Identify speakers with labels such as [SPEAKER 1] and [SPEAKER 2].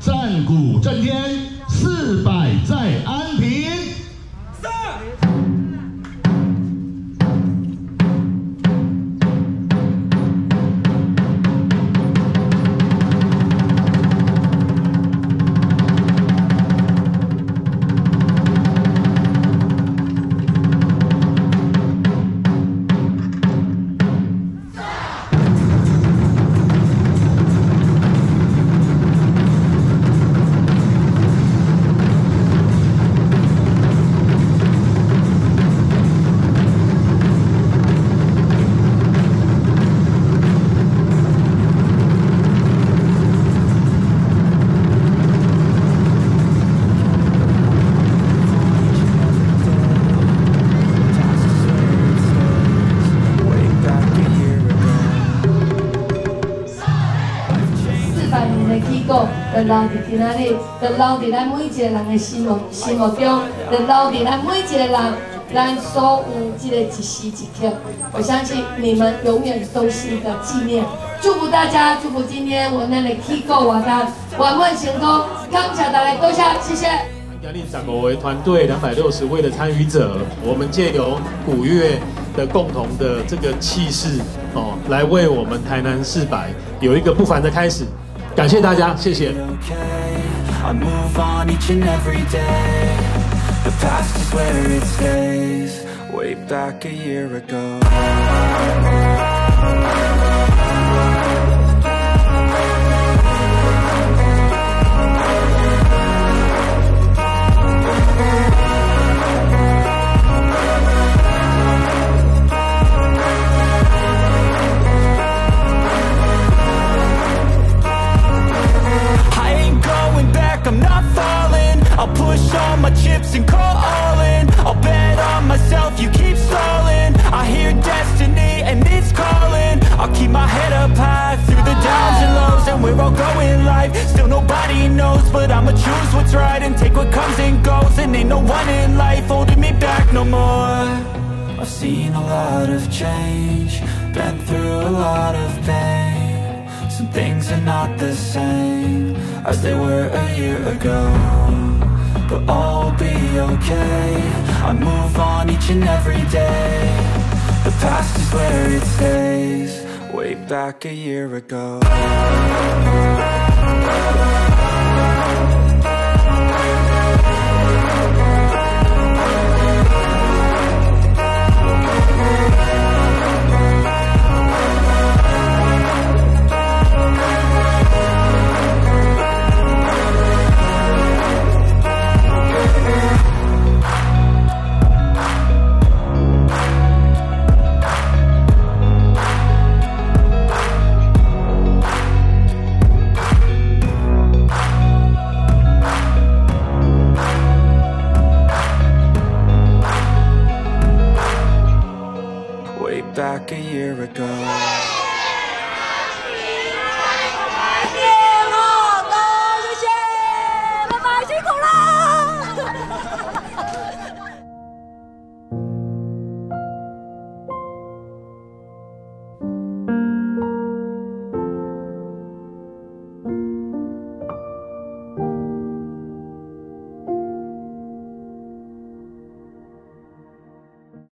[SPEAKER 1] 战鼓震天，400在安平。 就留伫今仔日，就留伫咱每一个人的心目中，就留伫咱每一个人，咱所有这个一时一刻。我相信你们永远都是一个纪念。祝福大家，祝福今天我们的起鼓活动圆满成功，感谢大家，多谢，谢谢。
[SPEAKER 2] 压力15位团队260位的参与者，我们借由鼓乐的共同的这个气势哦，来为我们台南400有一个不凡的开始。 感谢大家，谢谢。I move on each and every day. The past is where it stays. Way back a year ago. I'm not falling. I'll push all my chips and call all in. I'll bet on myself, you keep stalling. I hear destiny and it's calling. I'll keep my head up high through the downs and lows. And we're all going life, still nobody knows. But I'ma choose what's right and take what comes and goes. And ain't no one in life holding me back no more. I've seen a lot of change, been through a lot of pain. Some things are not the same as they were a year ago, but all will be okay. I move on each and every day. The past is where it stays. Way back a year ago.